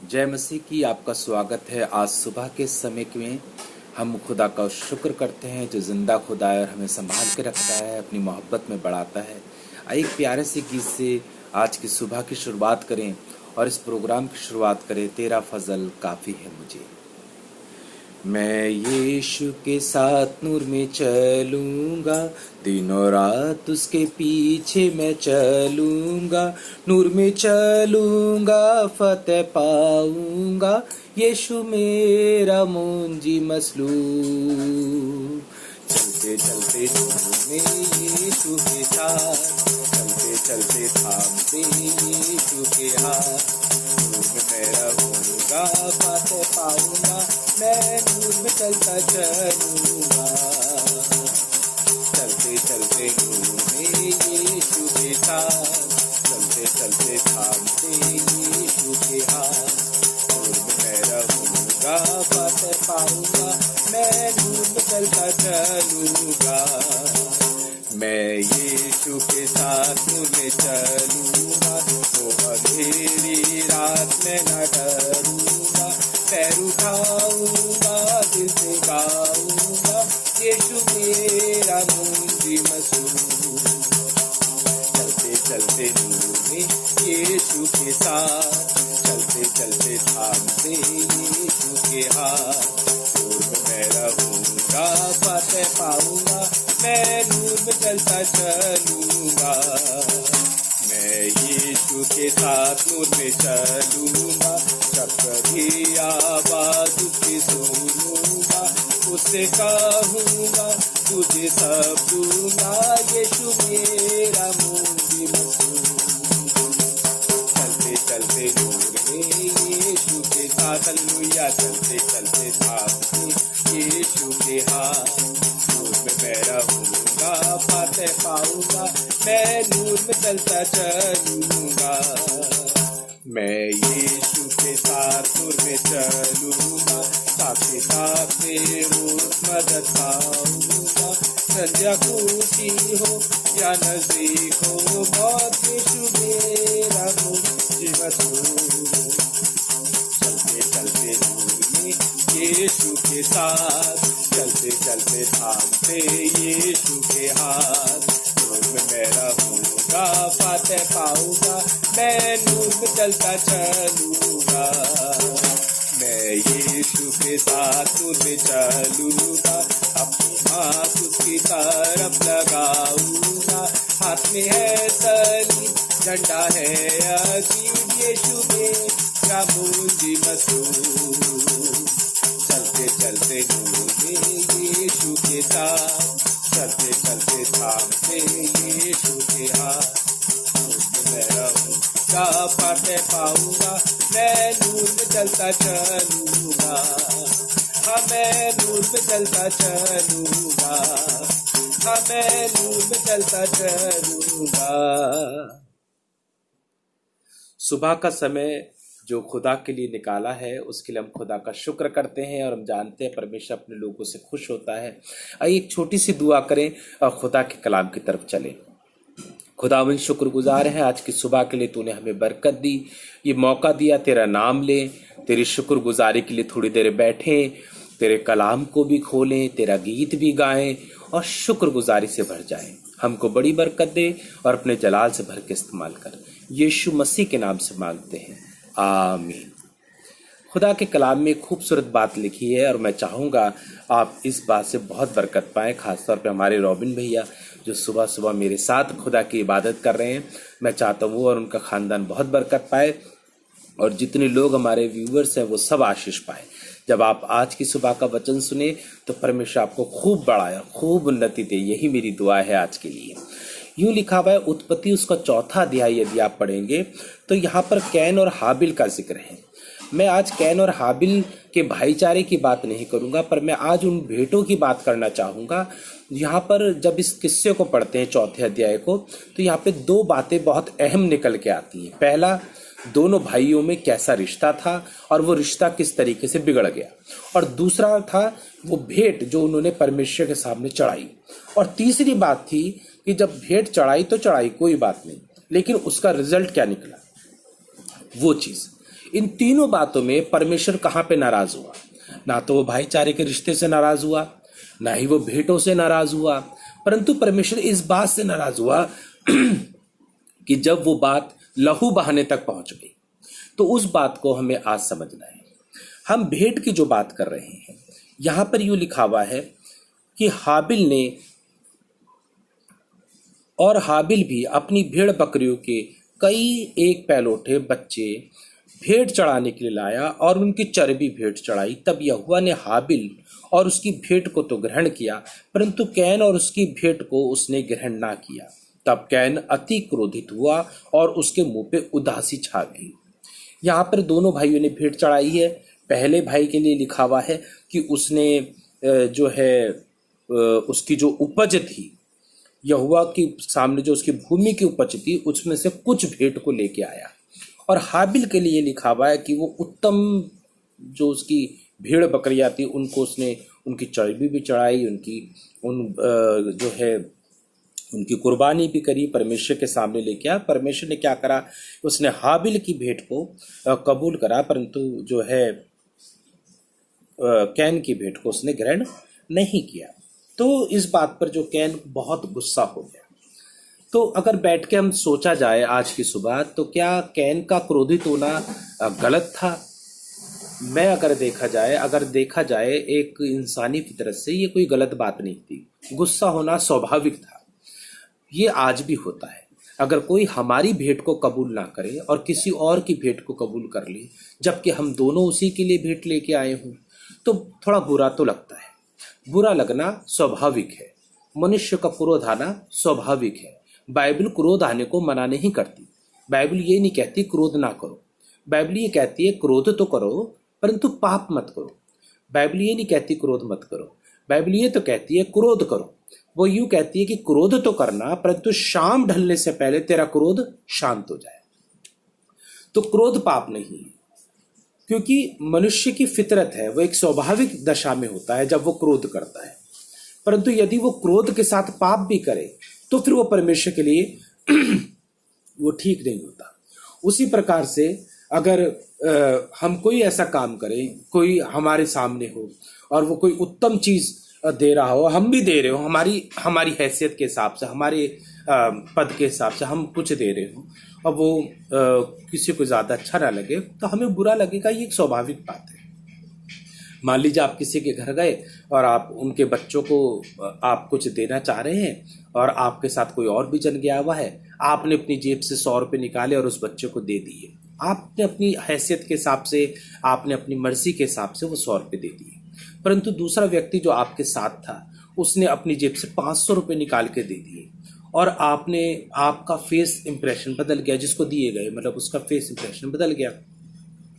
जय मसीह की। आपका स्वागत है। आज सुबह के समय में हम खुदा का शुक्र करते हैं जो जिंदा खुदा है और हमें संभाल के रखता है, अपनी मोहब्बत में बढ़ाता है। एक प्यारे से गीत से आज की सुबह की शुरुआत करें और इस प्रोग्राम की शुरुआत करें। तेरा फजल काफ़ी है मुझे। मैं यीशु के साथ नूर में चलूंगा, दिनों रात उसके पीछे मैं चलूंगा। नूर में चलूंगा, फतेह पाऊंगा, यीशु मेरा मुंजी मसलूब। चलते चलते नूर में यीशु के साथ, चलते चलते थामते यीशु के हाथ। नूर में मैं रहूंगा, फतेह पाऊंगा, मैं नूर में चलता चलूंगा। चलते चलते नूर में यीशु के साथ, चलते चलते थामते यीशु के हाथ। नूर में मैं रहूंगा, फतेह पाऊंगा, मैं नूर में चलता चलूंगा। मैं यीशु के साथ नूर में चलूंगा, तो अंधेरी रात में न डरूंगा। पैर उठाऊंगा, दिल से गाऊंगा, यीशु मेरा मुंजी मसूद। चलते चलते नूर में यीशु के साथ, चलते चलते थामते यीशु के हाथ। नूर में मैं रहूंगा, फतेह पाऊंगा, मैं नूर में चलता चलूंगा। मैं यीशु के साथ नूर में चलूंगा, जब कभी आवाज उसकी सुनूंगा, उससे कहूंगा तुझे सब दूंगा, यीशु मेरा मुंजी मसूद। चलते चलते नूर में यीशु के साथ, हालेलुया। चलते चलते थामते यीशु के हाथ। नूर में मैं रहूंगा, फतेह पाऊंगा, मैं नूर में चलता चलूंगा। मैं यीशु के साथ नूर में चलूंगा, ताकि ताकि रोज मदद पाऊंगा। संध्या खुशी हो या नजदीक हो मौत, यीशु मेरा मुंजी मसूद। चलते चलते नूर में यीशु के साथ, चलते चलते थामते यीशु के हाथ। नूर में मैं रहूंगा, फतेह पाऊंगा, मैं नूर में चलता चलूंगा। मैं यीशु के साथ नूर में चलूंगा, अपनी हाथ उसकी तरफ लगाऊंगा। हाथ में है सलीब, झंडा है अजीब, यीशु मेरा मुंजी मसूद। चलते चलते नूर में यीशु के साथ, चलते चलते थामते यीशु के हाथ। मैं रहूंगा, फतेह पाऊंगा, मैं नूर में चलता चलूंगा। हाँ, मैं नूर में चलता चलूंगा। हाँ, मैं नूर में चलता चलूंगा। सुबह का समय जो खुदा के लिए निकाला है, उसके लिए हम खुदा का शुक्र करते हैं और हम जानते हैं परमेश्वर अपने लोगों से खुश होता है। आइए एक छोटी सी दुआ करें और खुदा के कलाम की तरफ चलें। खुदावंद शुक्रगुजार हैं आज की सुबह के लिए, तूने हमें बरकत दी, ये मौका दिया तेरा नाम लें, तेरी शुक्रगुजारी के लिए थोड़ी देर बैठें, तेरे कलाम को भी खोलें, तेरा गीत भी गाएं और शुक्रगुजारी से भर जाएं। हमको बड़ी बरकत दे और अपने जलाल से भर के इस्तेमाल कर। यीशु मसीह के नाम से मांगते हैं, आमीन। खुदा के कलाम में खूबसूरत बात लिखी है और मैं चाहूँगा आप इस बात से बहुत बरकत पाएँ। खासतौर पे हमारे रॉबिन भैया जो सुबह सुबह मेरे साथ खुदा की इबादत कर रहे हैं, मैं चाहता हूँ वो और उनका ख़ानदान बहुत बरकत पाए और जितने लोग हमारे व्यूअर्स हैं वो सब आशीष पाए। जब आप आज की सुबह का वचन सुने तो परमेश्वर आपको खूब बढ़ाया, खूब उन्नति दे, यही मेरी दुआ है आज के लिए। यूं लिखा हुआ है उत्पत्ति उसका 4वां अध्याय यदि आप पढ़ेंगे तो यहाँ पर कैन और हाबिल का जिक्र है। मैं आज कैन और हाबिल के भाईचारे की बात नहीं करूंगा, पर मैं आज उन भेंटों की बात करना चाहूंगा। यहाँ पर जब इस किस्से को पढ़ते हैं 4वें अध्याय को, तो यहाँ पे 2 बातें बहुत अहम निकल के आती हैं। पहला, दोनों भाइयों में कैसा रिश्ता था और वो रिश्ता किस तरीके से बिगड़ गया, और दूसरा था वो भेंट जो उन्होंने परमेश्वर के सामने चढ़ाई। और तीसरी बात थी कि जब भेंट चढ़ाई तो चढ़ाई, कोई बात नहीं, लेकिन उसका रिजल्ट क्या निकला, वो चीज। इन तीनों बातों में परमेश्वर कहाँ पे नाराज हुआ? ना तो वो भाईचारे के रिश्ते से नाराज हुआ, ना ही वो भेंटों से नाराज हुआ, परंतु परमेश्वर इस बात से नाराज हुआ कि जब वो बात लहू बहाने तक पहुंच गई। तो उस बात को हमें आज समझना है। हम भेंट की जो बात कर रहे हैं, यहां पर यूं लिखा हुआ है कि हाबिल ने और हाबिल भी अपनी भेड़ बकरियों के कई एक पैलोठे बच्चे भेंट चढ़ाने के लिए लाया और उनकी चर्बी भेंट चढ़ाई। तब यहोवा ने हाबिल और उसकी भेंट को तो ग्रहण किया, परंतु कैन और उसकी भेंट को उसने ग्रहण ना किया। तब कैन अति क्रोधित हुआ और उसके मुंह पे उदासी छा गई। यहाँ पर दोनों भाइयों ने भेंट चढ़ाई है। पहले भाई के लिए लिखा हुआ है कि उसने जो है उसकी जो उपज थी, यहोवा के सामने जो उसकी भूमि की उपज थी, उसमें से कुछ भेंट को लेके आया। और हाबिल के लिए लिखा हुआ है कि वो उत्तम जो उसकी भेड़ बकरियां थी उनको उसने उनकी चर्बी भी चढ़ाई, जो है उनकी कुर्बानी भी करी, परमेश्वर के सामने लेके आया। परमेश्वर ने क्या करा, उसने हाबिल की भेंट को कबूल करा, परंतु जो है कैन की भेंट को उसने ग्रहण नहीं किया। तो इस बात पर जो कैन बहुत गुस्सा हो गया। तो अगर बैठ के हम सोचा जाए आज की सुबह, तो क्या कैन का क्रोधित होना गलत था? मैं अगर देखा जाए एक इंसानी फितरत से ये कोई गलत बात नहीं थी। गुस्सा होना स्वाभाविक था। ये आज भी होता है। अगर कोई हमारी भेंट को कबूल ना करे और किसी और की भेंट को कबूल कर ले, जबकि हम दोनों उसी के लिए भेंट लेके आए हों, तो थोड़ा बुरा तो लगता है। बुरा लगना स्वाभाविक है। मनुष्य का क्रोध आना स्वाभाविक है। बाइबल क्रोध आने को मना नहीं करती। बाइबल ये नहीं कहती क्रोध ना करो। बाइबल ये कहती है क्रोध तो करो, परंतु पाप मत करो। बाइबल ये नहीं कहती क्रोध मत करो। बाइबल ये तो कहती है क्रोध करो। वो यूं कहती है कि क्रोध तो करना, परंतु शाम ढलने से पहले तेरा क्रोध शांत हो जाए। तो क्रोध पाप नहीं है, क्योंकि मनुष्य की फितरत है, वो एक स्वाभाविक दशा में होता है जब वो क्रोध करता है। परंतु यदि वो क्रोध के साथ पाप भी करे तो फिर वो परमेश्वर के लिए वो ठीक नहीं होता। उसी प्रकार से अगर हम कोई ऐसा काम करें, कोई हमारे सामने हो और वो कोई उत्तम चीज दे रहा हो, हम भी दे रहे हो, हमारी हैसियत के हिसाब से, हमारे पद के हिसाब से हम कुछ दे रहे हो और वो किसी को ज्यादा अच्छा ना लगे, तो हमें बुरा लगेगा। ये एक स्वाभाविक बात है। मान लीजिए आप किसी के घर गए और आप उनके बच्चों को आप कुछ देना चाह रहे हैं और आपके साथ कोई और भी जन गया हुआ है। आपने अपनी जेब से 100 रुपये निकाले और उस बच्चे को दे दिए। आपने अपनी हैसियत के हिसाब से, आपने अपनी मर्जी के हिसाब से वो 100 रुपये दे दिए। परंतु दूसरा व्यक्ति जो आपके साथ था, उसने अपनी जेब से 500 रुपये निकाल के दे दिए और आपका फेस इंप्रेशन बदल गया। जिसको दिए गए मतलब उसका फेस इंप्रेशन बदल गया।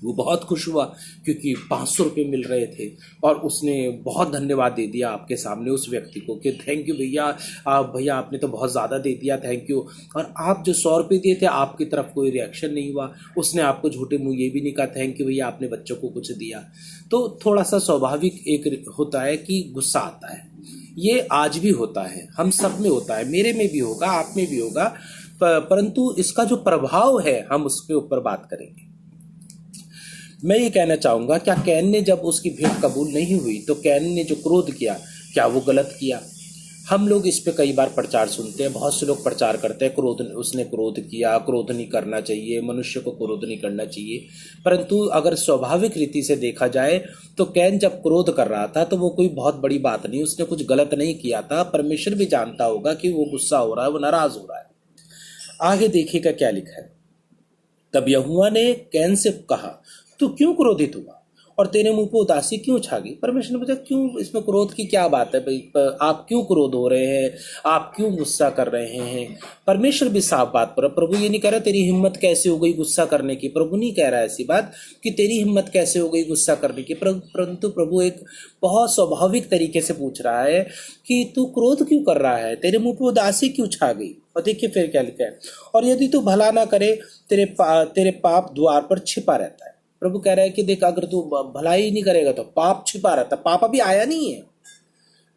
वो बहुत खुश हुआ क्योंकि 500 रुपये मिल रहे थे और उसने बहुत धन्यवाद दे दिया आपके सामने उस व्यक्ति को कि थैंक यू भैया, भैया आपने तो बहुत ज़्यादा दे दिया, थैंक यू। और आप जो 100 रुपये दिए थे, आपकी तरफ कोई रिएक्शन नहीं हुआ। उसने आपको झूठे मुंह ये भी नहीं कहा थैंक यू भैया आपने बच्चों को कुछ दिया। तो थोड़ा सा स्वाभाविक एक होता है कि गुस्सा आता है। ये आज भी होता है, हम सब में होता है, मेरे में भी होगा, आप में भी होगा। परंतु इसका जो प्रभाव है हम उसके ऊपर बात करेंगे। मैं ये कहना चाहूंगा, क्या कैन ने जब उसकी भेंट कबूल नहीं हुई तो कैन ने जो क्रोध किया, क्या वो गलत किया? हम लोग इस पे कई बार प्रचार सुनते हैं। बहुत से लोग प्रचार करते हैं उसने क्रोध किया, क्रोध नहीं करना चाहिए, मनुष्य को क्रोध नहीं करना चाहिए। परंतु अगर स्वाभाविक रीति से देखा जाए तो कैन जब क्रोध कर रहा था तो वो कोई बहुत बड़ी बात नहीं, उसने कुछ गलत नहीं किया था। परमेश्वर भी जानता होगा कि वो गुस्सा हो रहा है, वो नाराज हो रहा है। आगे देखिएगा क्या लिखा है। तब यहोवा ने कैन से कहा, तू क्यों क्रोधित हुआ और तेरे मुंह पे उदासी क्यों छा गई? परमेश्वर ने पूछा, क्यों, इसमें क्रोध की क्या बात है भाई? आप क्यों क्रोध हो रहे हैं? आप क्यों गुस्सा कर रहे हैं? परमेश्वर भी साफ बात पर, प्रभु ये नहीं कह रहा तेरी हिम्मत कैसे हो गई गुस्सा करने की। प्रभु नहीं कह रहा ऐसी बात कि तेरी हिम्मत कैसे हो गई गुस्सा करने की। परंतु प्रभु एक बहुत स्वाभाविक तरीके से पूछ रहा है कि तू क्रोध क्यों कर रहा है, तेरे मुंह पे उदासी क्यों छा गई? और देखिए फिर क्या लिखा है, और यदि तू भला ना करे तेरे पाप द्वार पर छिपा रहता है। प्रभु कह रहा है कि देख, अगर तू भलाई नहीं करेगा तो पाप छिपा रहता। पाप अभी आया नहीं है।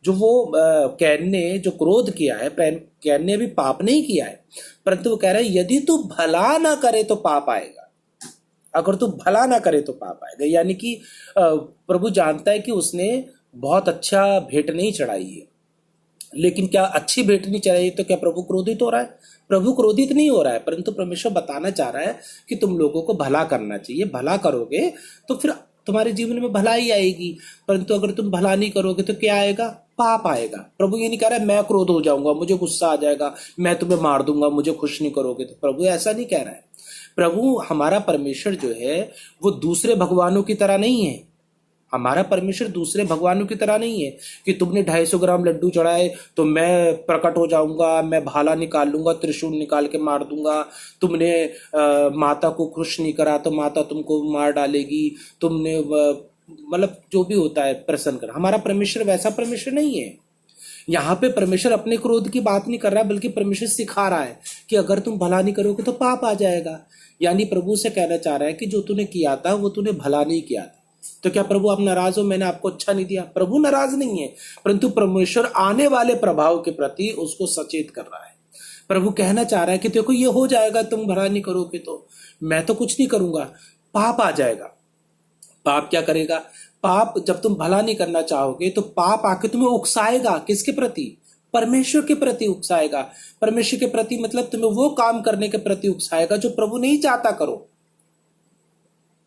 जो वो कैन ने जो क्रोध किया है, कैन ने अभी पाप नहीं किया है, परंतु वो कह रहा है यदि तू भला ना करे तो पाप आएगा। अगर तू भला ना करे तो पाप आएगा। यानी कि प्रभु जानता है कि उसने बहुत अच्छा भेंट नहीं चढ़ाई है, लेकिन क्या अच्छी भेंट नहीं चढ़ाई तो क्या प्रभु क्रोधित हो रहा है? प्रभु क्रोधित नहीं हो रहा है, परंतु परमेश्वर बताना चाह रहा है कि तुम लोगों को भला करना चाहिए। भला करोगे तो फिर तुम्हारे जीवन में भलाई आएगी, परंतु अगर तुम भला नहीं करोगे तो क्या आएगा? पाप आएगा। प्रभु ये नहीं कह रहा है मैं क्रोध हो जाऊंगा, मुझे गुस्सा आ जाएगा, मैं तुम्हें मार दूंगा, मुझे खुश नहीं करोगे तो। प्रभु ऐसा नहीं कह रहा है। प्रभु हमारा परमेश्वर जो है वो दूसरे भगवानों की तरह नहीं है। हमारा परमेश्वर दूसरे भगवानों की तरह नहीं है कि तुमने 250 ग्राम लड्डू चढ़ाए तो मैं प्रकट हो जाऊंगा, मैं भाला निकाल लूंगा, त्रिशूल निकाल के मार दूंगा। तुमने माता को खुश नहीं करा तो माता तुमको मार डालेगी। तुमने मतलब जो भी होता है प्रसन्न कर। हमारा परमेश्वर वैसा परमेश्वर नहीं है। यहाँ पे परमेश्वर अपने क्रोध की बात नहीं कर रहा है, बल्कि परमेश्वर सिखा रहा है कि अगर तुम भला नहीं करोगे तो पाप आ जाएगा। यानी प्रभु से कहना चाह रहा है कि जो तूने किया था वो तूने भला नहीं किया था। तो क्या प्रभु आप नाराज हो, मैंने आपको अच्छा नहीं दिया? प्रभु नाराज नहीं है, परंतु परमेश्वर आने वाले प्रभाव के प्रति उसको सचेत कर रहा है। प्रभु कहना चाह रहा है कि देखो ये हो जाएगा, तुम भला नहीं करोगे तो मैं तो कुछ नहीं करूंगा, पाप आ जाएगा। पाप क्या करेगा? पाप जब तुम भला नहीं करना चाहोगे तो पाप आके तुम्हें उकसाएगा। किसके प्रति? परमेश्वर के प्रति उकसाएगा। परमेश्वर के प्रति मतलब तुम्हें वो काम करने के प्रति उकसाएगा जो प्रभु नहीं चाहता करो।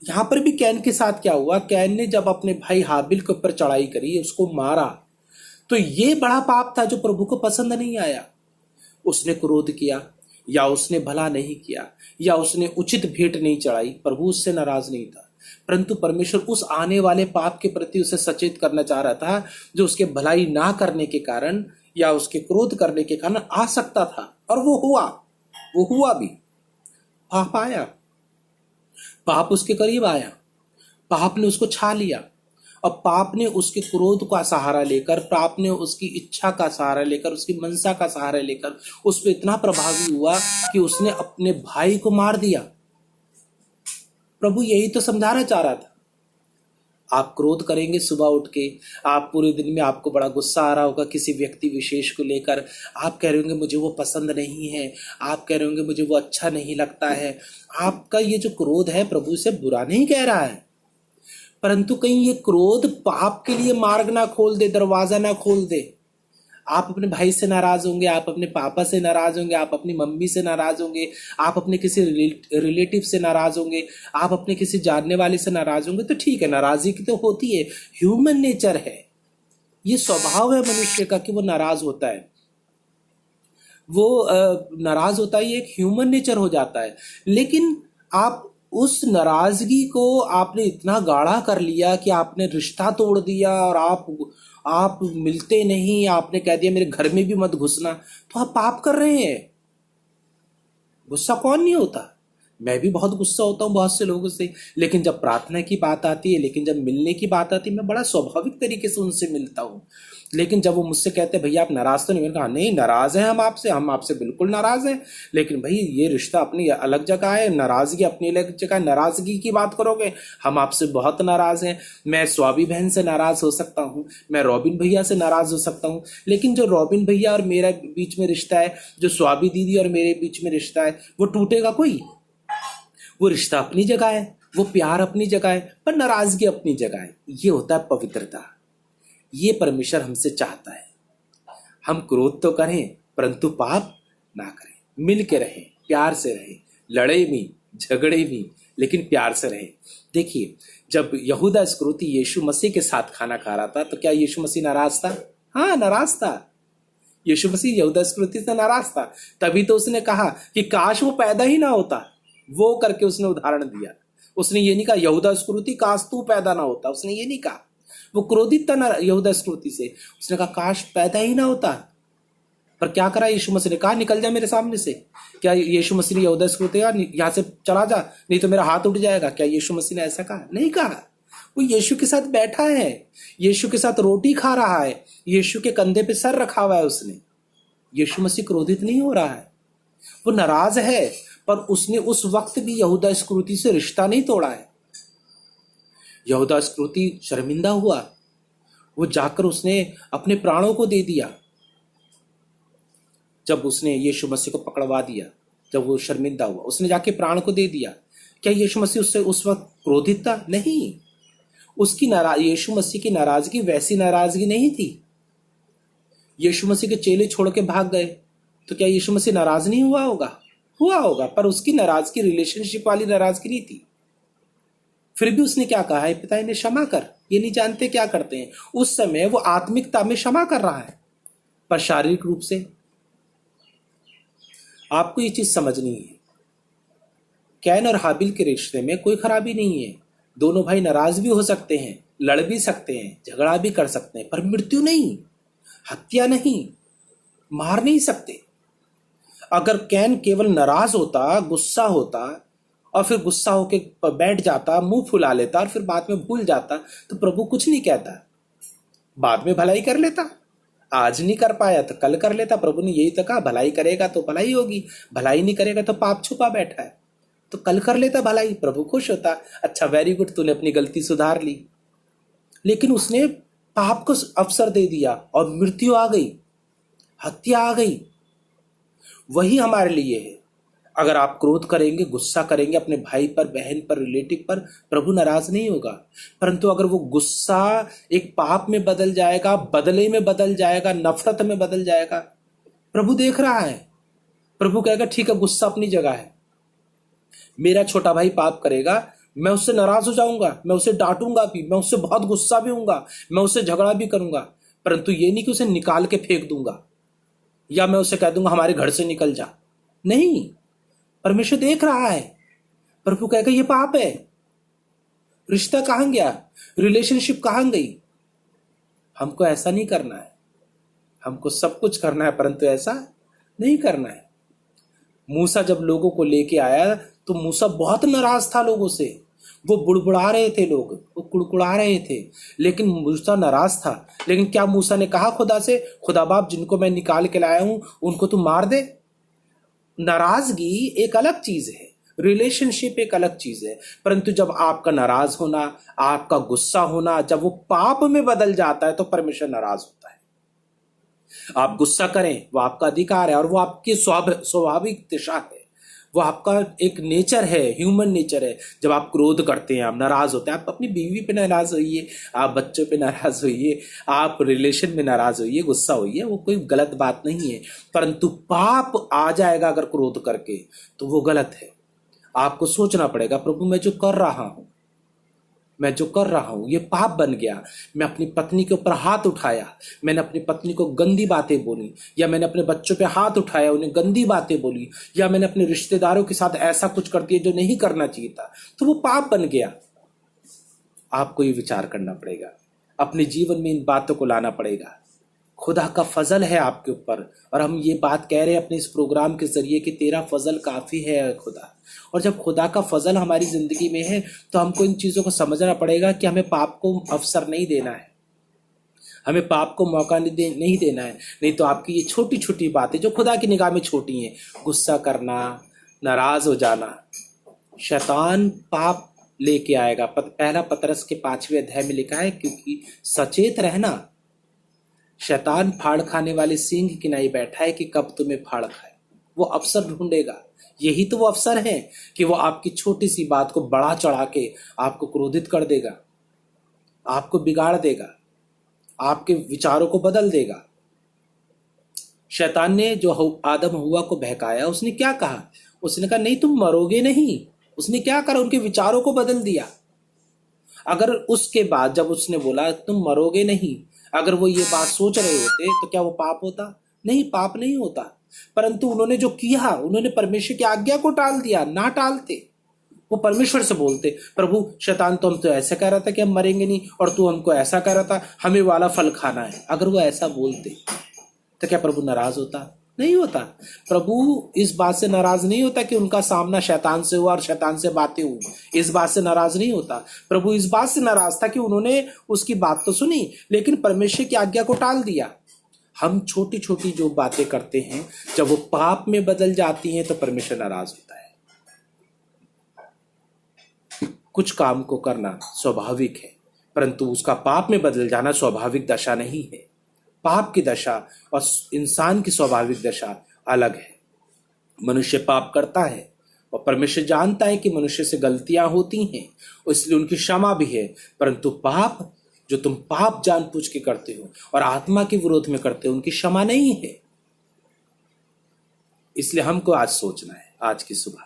यहां पर भी कैन के साथ क्या हुआ? कैन ने जब अपने भाई हाबिल के ऊपर चढ़ाई करी, उसको मारा, तो ये बड़ा पाप था जो प्रभु को पसंद नहीं आया। उसने क्रोध किया, या उसने भला नहीं किया, या उसने उचित भेंट नहीं चढ़ाई, प्रभु उससे नाराज नहीं था। परंतु परमेश्वर उस आने वाले पाप के प्रति उसे सचेत करना चाह रहा था जो उसके भलाई ना करने के कारण या उसके क्रोध करने के कारण आ सकता था। और वो हुआ भी। पाप आया, पाप उसके करीब आया, पाप ने उसको छा लिया, और पाप ने उसके क्रोध का सहारा लेकर, पाप ने उसकी इच्छा का सहारा लेकर, उसकी मनसा का सहारा लेकर उस पर इतना प्रभावी हुआ कि उसने अपने भाई को मार दिया। प्रभु यही तो समझाना चाह रहा था। आप क्रोध करेंगे सुबह उठ के, आप पूरे दिन में आपको बड़ा गुस्सा आ रहा होगा किसी व्यक्ति विशेष को लेकर, आप कह रहे होंगे मुझे वो पसंद नहीं है, आप कह रहे होंगे मुझे वो अच्छा नहीं लगता है। आपका ये जो क्रोध है प्रभु से बुरा नहीं कह रहा है, परंतु कहीं ये क्रोध पाप के लिए मार्ग ना खोल दे, दरवाजा ना खोल दे। आप अपने भाई से नाराज होंगे, आप अपने पापा से नाराज होंगे, आप अपनी मम्मी से नाराज होंगे, आप अपने किसी रिलेटिव से नाराज होंगे, आप अपने किसी जानने वाले से नाराज होंगे, तो ठीक है, नाराजगी की तो होती है, ह्यूमन नेचर है, ये स्वभाव है मनुष्य का कि वो नाराज होता है। वो नाराज होता है, ये एक ह्यूमन नेचर हो जाता है। लेकिन आप उस नाराजगी को आपने इतना गाढ़ा कर लिया कि आपने रिश्ता तोड़ दिया, और आप मिलते नहीं, आपने कह दिया मेरे घर में भी मत घुसना, तो आप पाप कर रहे हैं। गुस्सा कौन नहीं होता? मैं भी बहुत गुस्सा होता हूँ बहुत से लोगों से, लेकिन जब प्रार्थना की बात आती है, लेकिन जब मिलने की बात आती है, मैं बड़ा स्वाभाविक तरीके से उनसे मिलता हूँ। लेकिन जब वो मुझसे कहते हैं भैया आप नाराज तो नहीं? मैंने कहा नहीं, नाराज हैं हम आपसे बिल्कुल नाराज हैं, लेकिन भाई ये रिश्ता अपनी अलग जगह है, नाराजगी अपनी अलग जगह है। नाराजगी की बात करोगे, हम आपसे बहुत नाराज हैं। मैं स्वाभी बहन से नाराज हो सकता हूँ, मैं रॉबिन भैया से नाराज हो सकता हूँ, लेकिन जो रॉबिन भैया और मेरा बीच में रिश्ता है, जो स्वाभी दीदी और मेरे बीच में रिश्ता है, वो टूटेगा कोई? वो रिश्ता अपनी जगह है, वो प्यार अपनी जगह है, पर नाराजगी अपनी जगह है। ये होता है पवित्रता। ये परमेश्वर हमसे चाहता है। हम क्रोध तो करें परंतु पाप ना करें, मिल के रहें, प्यार से रहें, लड़े भी झगड़े भी, लेकिन प्यार से रहें। देखिए, जब यहूदा इस्करियोती यीशु मसीह के साथ खाना खा रहा था, तो क्या यीशु मसीह नाराज था? हाँ, नाराज था। यीशु मसीह यहूदा इस्करियोती से नाराज था। तभी तो उसने कहा कि काश वो पैदा ही ना होता, वो करके उसने उदाहरण दिया। उसने ये नहीं कहा यहूदा इस्करियोती काश तू पैदा ना होता, उसने ये नहीं कहा। वो क्रोधित था ना यहूदा इस्करियोती से, उसने कहा काश पैदा ही ना होता। पर क्या करा यीशु मसीह ने? कहा निकल जा मेरे सामने से। क्या यीशु मसीह ने यहूदा इस्करियोती यहाँ से चला जा, नहीं तो मेरा हाथ उठ जाएगा? क्या यीशु मसीह ने ऐसा कहा? नहीं कहा। वो यीशु के साथ बैठा है, यीशु के साथ रोटी खा रहा है, यीशु के कंधे पे सर रखा हुआ है उसने। यीशु मसीह क्रोधित नहीं हो रहा है, वो नाराज है, पर उसने उस वक्त भी यहूदा इस्करियोती से रिश्ता नहीं तोड़ा है। यहूदा इस्करियोती शर्मिंदा हुआ, वो जाकर उसने अपने प्राणों को दे दिया। जब उसने यीशु मसीह को पकड़वा दिया, जब वो शर्मिंदा हुआ, उसने जाके प्राण को दे दिया। क्या यीशु मसीह उससे उस वक्त क्रोधित था? नहीं। उसकी यीशु मसीह की नाराजगी वैसी नाराजगी नहीं थी। यीशु मसीह के चेले छोड़ के भाग गए तो क्या यीशु मसीह नाराज नहीं हुआ होगा? हुआ होगा, पर उसकी नाराजगी रिलेशनशिप वाली नाराजगी नहीं थी। फिर भी उसने क्या कहा है, पिता इन्हें क्षमा कर, ये नहीं जानते क्या करते हैं। उस समय वो आत्मिकता में क्षमा कर रहा है, पर शारीरिक रूप से आपको ये चीज समझनी है। कैन और हाबिल के रिश्ते में कोई खराबी नहीं है। दोनों भाई नाराज भी हो सकते हैं, लड़ भी सकते हैं, झगड़ा भी कर सकते हैं, पर मृत्यु नहीं, हत्या नहीं, मार नहीं सकते। अगर कैन केवल नाराज होता, गुस्सा होता और फिर गुस्सा होके बैठ जाता, मुंह फुला लेता और फिर बाद में भूल जाता, तो प्रभु कुछ नहीं कहता, बाद में भलाई कर लेता। आज नहीं कर पाया तो कल कर लेता। प्रभु ने यही तो कहा, भलाई करेगा तो भलाई होगी, भलाई नहीं करेगा तो पाप छुपा बैठा है, तो कल कर लेता भलाई, प्रभु खुश होता। अच्छा, वेरी गुड, तूने अपनी गलती सुधार ली। लेकिन उसने पाप को अवसर दे दिया और मृत्यु आ गई, हत्या आ गई। वही हमारे लिए है। अगर आप क्रोध करेंगे, गुस्सा करेंगे अपने भाई पर, बहन पर, रिलेटिव पर, प्रभु नाराज नहीं होगा। परंतु अगर वो गुस्सा एक पाप में बदल जाएगा, बदले में बदल जाएगा, नफरत में बदल जाएगा, प्रभु देख रहा है। प्रभु कहेगा ठीक है, गुस्सा अपनी जगह है। मेरा छोटा भाई पाप करेगा, मैं उससे नाराज हो जाऊंगा, मैं उसे डांटूंगा भी, मैं उससे बहुत गुस्सा भी हूंगा, मैं उससे झगड़ा भी करूंगा, परंतु ये नहीं कि उसे निकाल के फेंक दूंगा या मैं उसे कह दूंगा हमारे घर से निकल जा। नहीं, परमेश्वर देख रहा है। प्रभु कहेगा ये पाप है। रिश्ता कहां गया, रिलेशनशिप कहां गई? हमको ऐसा नहीं करना है। हमको सब कुछ करना है, परंतु ऐसा नहीं करना है। मूसा जब लोगों को लेके आया तो मूसा बहुत नाराज था लोगों से। वो बुड़बुड़ा रहे थे, लोग वो कुड़कुड़ा रहे थे, लेकिन मूसा नाराज था। लेकिन क्या मूसा ने कहा खुदा से, खुदा बाप जिनको मैं निकाल के लाया हूं उनको तू मार दे? नाराजगी एक अलग चीज है, रिलेशनशिप एक अलग चीज है। परंतु जब आपका नाराज होना, आपका गुस्सा होना, जब वो पाप में बदल जाता है तो परमेश्वर नाराज होता है। आप गुस्सा करें, वो आपका अधिकार है और वो आपकी स्वाभाविक दिशा है, वो आपका एक नेचर है, ह्यूमन नेचर है। जब आप क्रोध करते हैं, आप नाराज होते हैं, आप अपनी बीवी पे नाराज होइए, आप बच्चों पे नाराज होइए, आप रिलेशन में नाराज होइए, गुस्सा होइए, वो कोई गलत बात नहीं है। परंतु पाप आ जाएगा अगर क्रोध करके, तो वो गलत है। आपको सोचना पड़ेगा, प्रभु मैं जो कर रहा हूं, मैं जो कर रहा हूं ये पाप बन गया। मैं अपनी पत्नी के ऊपर हाथ उठाया, मैंने अपनी पत्नी को गंदी बातें बोली, या मैंने अपने बच्चों पे हाथ उठाया, उन्हें गंदी बातें बोली, या मैंने अपने रिश्तेदारों के साथ ऐसा कुछ कर दिया जो नहीं करना चाहिए था, तो वो पाप बन गया। आपको ये विचार करना पड़ेगा, अपने जीवन में इन बातों को लाना पड़ेगा। खुदा का फजल है आपके ऊपर, और हम ये बात कह रहे हैं अपने इस प्रोग्राम के जरिए कि तेरा फजल काफी है खुदा। और जब खुदा का फजल हमारी जिंदगी में है तो हमको इन चीजों को समझना पड़ेगा कि हमें पाप को अवसर नहीं देना है, हमें पाप को मौका नहीं देना है। नहीं तो आपकी ये छोटी छोटी बातें जो खुदा की निगाह में छोटी हैं, गुस्सा करना, नाराज हो जाना, शैतान पाप लेके आएगा। पहला पतरस के 5वें अध्याय में लिखा है, क्योंकि सचेत रहना, शैतान फाड़ खाने वाले सिंह की नहीं बैठा है कि कब तुम्हें फाड़ खाए। वो अवसर ढूंढेगा। यही तो वो अवसर है कि वो आपकी छोटी सी बात को बढ़ा चढ़ा के आपको क्रोधित कर देगा, आपको बिगाड़ देगा, आपके विचारों को बदल देगा। शैतान ने जो आदम हुआ को बहकाया, उसने क्या कहा? उसने कहा नहीं तुम मरोगे नहीं। उसने क्या करा? उनके विचारों को बदल दिया। अगर उसके बाद जब उसने बोला तुम मरोगे नहीं, अगर वो ये बात सोच रहे होते तो क्या वो पाप होता? नहीं, पाप नहीं होता। परंतु उन्होंने जो किया, उन्होंने परमेश्वर की आज्ञा को टाल दिया। ना टालते, वो परमेश्वर से बोलते, प्रभु शैतान तो हम तो ऐसा कह रहा था कि हम मरेंगे नहीं, और तू हमको ऐसा कह रहा था हमें वाला फल खाना है। अगर वो ऐसा बोलते तो क्या प्रभु नाराज होता? नहीं होता। प्रभु इस बात से नाराज नहीं होता कि उनका सामना शैतान से हुआ और शैतान से बातें हुई। इस बात से नाराज नहीं होता। प्रभु इस बात से नाराज था कि उन्होंने उसकी बात तो सुनी लेकिन परमेश्वर की आज्ञा को टाल दिया। हम छोटी छोटी जो बातें करते हैं, जब वो पाप में बदल जाती हैं तो परमेश्वर नाराज होता है। कुछ काम को करना स्वाभाविक है, परंतु उसका पाप में बदल जाना स्वाभाविक दशा नहीं है। पाप की दशा और इंसान की स्वाभाविक दशा अलग है। मनुष्य पाप करता है और परमेश्वर जानता है कि मनुष्य से गलतियां होती हैं और इसलिए उनकी क्षमा भी है, परंतु पाप, जो तुम पाप जानबूझ के करते हो और आत्मा के विरोध में करते हो, उनकी क्षमा नहीं है। इसलिए हमको आज सोचना है, आज की सुबह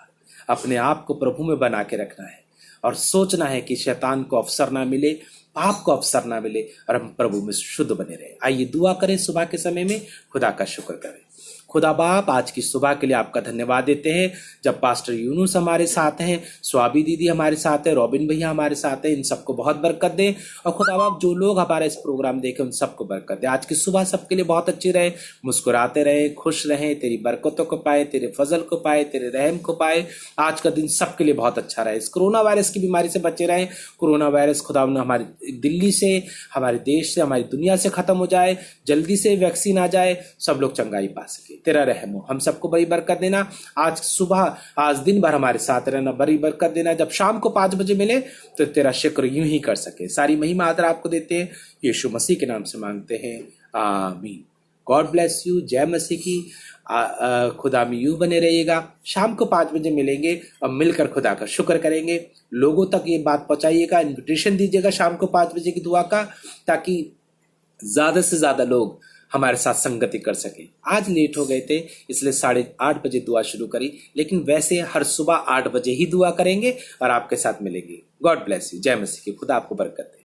अपने आप को प्रभु में बना के रखना है और सोचना है कि शैतान को अवसर ना मिले, पाप को अवसर ना मिले और हम प्रभु में शुद्ध बने रहे। आइए दुआ करें सुबह के समय में, खुदा का शुक्र करें। खुदा बाप, आज की सुबह के लिए आपका धन्यवाद देते हैं। जब पास्टर यूनुस हमारे साथ हैं, स्वाबी दीदी हमारे साथ है, रॉबिन भैया हमारे साथ हैं, इन सबको बहुत बरकत दें। और खुदा बाप, जो लोग हमारा इस प्रोग्राम देखें उन सबको बरकत दे। आज की सुबह सबके लिए बहुत अच्छी रहे, मुस्कुराते रहे, खुश रहें, तेरी बरकतों को पाए, तेरे फजल को पाए, तेरे रहम को पाए। आज का दिन सबके लिए बहुत अच्छा रहे। इस कोरोना वायरस की बीमारी से बचे रहें। कोरोना वायरस खुदा ने हमारी दिल्ली से, हमारे देश से, हमारी दुनिया से खत्म हो जाए, जल्दी से वैक्सीन आ जाए, सब लोग चंगाई पा सके। तेरा रहम हो, हम सबको बड़ी बरकत देना। आज सुबह, आज दिन भर हमारे साथ रहना, बड़ी बरकत देना। जब शाम को 5 बजे मिले तो तेरा शुक्र यूं ही कर सके। सारी महिमा आदर आपको देते हैं, यीशु मसीह के नाम से मांगते हैं, आमीन। God bless you. जय मसीह की। खुदा में यूं बने रहिएगा। शाम को 5 बजे मिलेंगे और मिलकर खुदा का शुक्र करेंगे। लोगों तक ये बात पहुंचाइएगा, इन्विटेशन दीजिएगा शाम को 5 बजे की दुआ का, ताकि ज्यादा से ज्यादा लोग हमारे साथ संगति कर सके। आज लेट हो गए थे इसलिए 8:30 बजे दुआ शुरू करी, लेकिन वैसे हर सुबह 8 बजे ही दुआ करेंगे और आपके साथ मिलेंगे। God bless you. जय मसीह की। खुदा आपको बरकत दे।